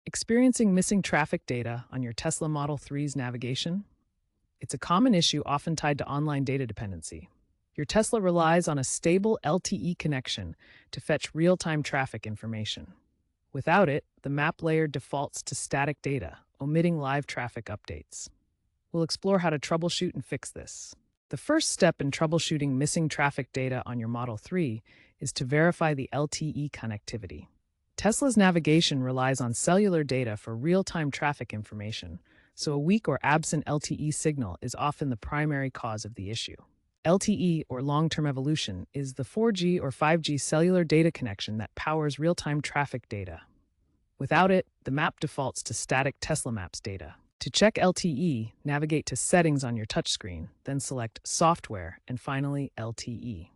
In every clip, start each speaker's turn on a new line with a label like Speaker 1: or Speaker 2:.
Speaker 1: Experiencing missing traffic data on your Tesla Model 3's navigation? It's a common issue often tied to online data dependency. Your Tesla relies on a stable LTE connection to fetch real-time traffic information. Without it, the map layer defaults to static data, omitting live traffic updates. We'll explore how to troubleshoot and fix this. The first step in troubleshooting missing traffic data on your Model 3 is to verify the LTE connectivity. Tesla's navigation relies on cellular data for real-time traffic information, so a weak or absent LTE signal is often the primary cause of the issue. LTE, or long-term evolution, is the 4G or 5G cellular data connection that powers real-time traffic data. Without it, the map defaults to static Tesla Maps data. To check LTE, navigate to Settings on your touchscreen, then select Software, and finally LTE.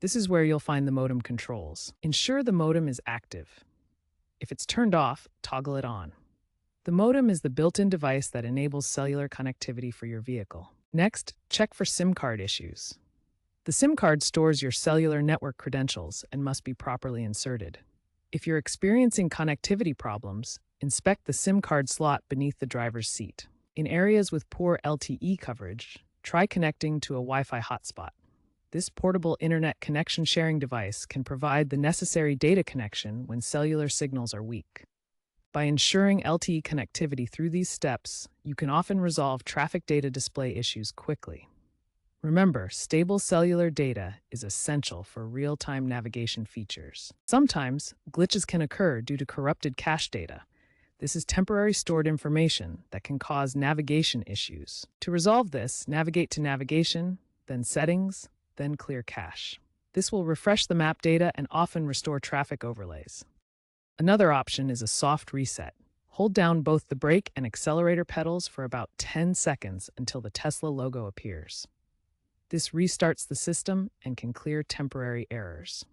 Speaker 1: This is where you'll find the modem controls. Ensure the modem is active. If it's turned off, toggle it on. The modem is the built-in device that enables cellular connectivity for your vehicle. Next, check for SIM card issues. The SIM card stores your cellular network credentials and must be properly inserted. If you're experiencing connectivity problems, inspect the SIM card slot beneath the driver's seat. In areas with poor LTE coverage, try connecting to a Wi-Fi hotspot. This portable internet connection sharing device can provide the necessary data connection when cellular signals are weak. By ensuring LTE connectivity through these steps, you can often resolve traffic data display issues quickly. Remember, stable cellular data is essential for real-time navigation features. Sometimes, glitches can occur due to corrupted cache data. This is temporary stored information that can cause navigation issues. To resolve this, navigate to Navigation, then Settings, then Clear Cache. This will refresh the map data and often restore traffic overlays. Another option is a soft reset. Hold down both the brake and accelerator pedals for about 10 seconds until the Tesla logo appears. This restarts the system and can clear temporary errors.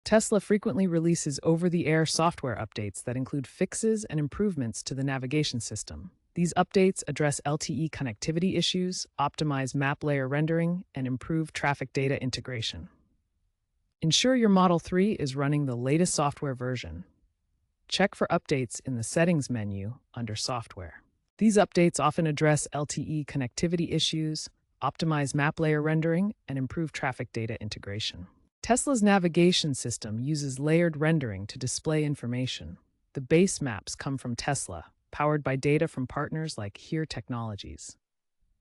Speaker 1: Tesla frequently releases over-the-air software updates that include fixes and improvements to the navigation system. These updates address LTE connectivity issues, optimize map layer rendering, and improve traffic data integration. Ensure your Model 3 is running the latest software version. Check for updates in the Settings menu under Software. These updates often address LTE connectivity issues, optimize map layer rendering, and improve traffic data integration. Tesla's navigation system uses layered rendering to display information. The base maps come from Tesla, powered by data from partners like Here Technologies.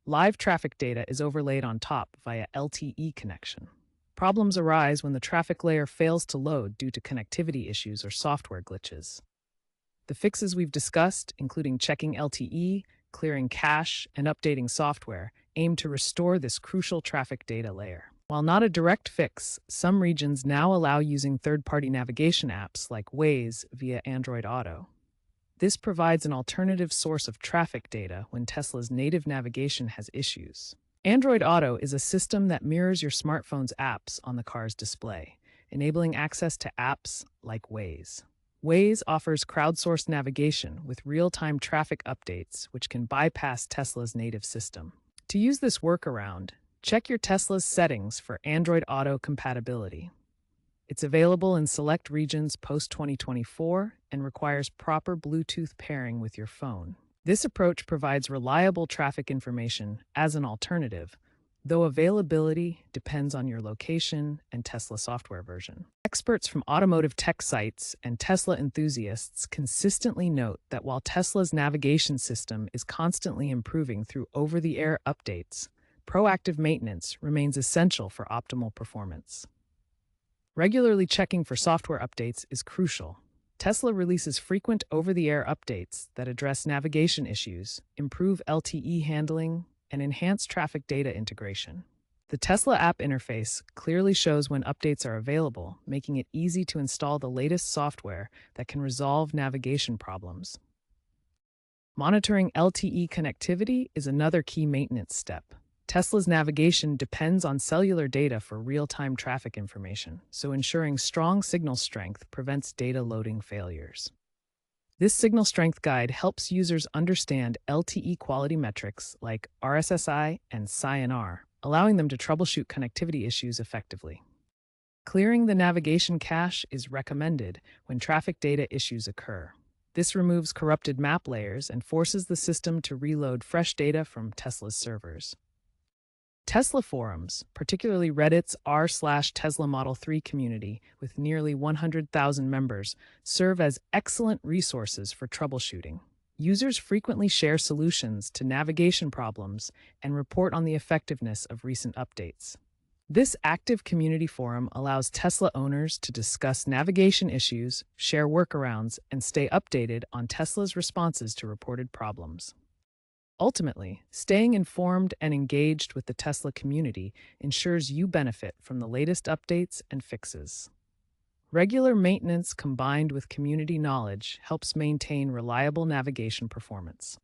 Speaker 1: Live traffic data is overlaid on top via LTE connection. Problems arise when the traffic layer fails to load due to connectivity issues or software glitches. The fixes we've discussed, including checking LTE, clearing cache, and updating software, aim to restore this crucial traffic data layer. While not a direct fix, some regions now allow using third-party navigation apps like Waze via Android Auto. This provides an alternative source of traffic data when Tesla's native navigation has issues. Android Auto is a system that mirrors your smartphone's apps on the car's display, enabling access to apps like Waze. Waze offers crowdsourced navigation with real-time traffic updates, which can bypass Tesla's native system. To use this workaround, check your Tesla's settings for Android Auto compatibility. It's available in select regions post-2024 and requires proper Bluetooth pairing with your phone. This approach provides reliable traffic information as an alternative, though availability depends on your location and Tesla software version. Experts from automotive tech sites and Tesla enthusiasts consistently note that while Tesla's navigation system is constantly improving through over-the-air updates, proactive maintenance remains essential for optimal performance. Regularly checking for software updates is crucial. Tesla releases frequent over-the-air updates that address navigation issues, improve LTE handling, and enhance traffic data integration. The Tesla app interface clearly shows when updates are available, making it easy to install the latest software that can resolve navigation problems. Monitoring LTE connectivity is another key maintenance step. Tesla's navigation depends on cellular data for real-time traffic information, so ensuring strong signal strength prevents data loading failures. This signal strength guide helps users understand LTE quality metrics like RSSI and SINR, allowing them to troubleshoot connectivity issues effectively. Clearing the navigation cache is recommended when traffic data issues occur. This removes corrupted map layers and forces the system to reload fresh data from Tesla's servers. Tesla forums, particularly Reddit's r/Tesla Model 3 community with nearly 100,000 members, serve as excellent resources for troubleshooting. Users frequently share solutions to navigation problems and report on the effectiveness of recent updates. This active community forum allows Tesla owners to discuss navigation issues, share workarounds, and stay updated on Tesla's responses to reported problems. Ultimately, staying informed and engaged with the Tesla community ensures you benefit from the latest updates and fixes. Regular maintenance combined with community knowledge helps maintain reliable navigation performance.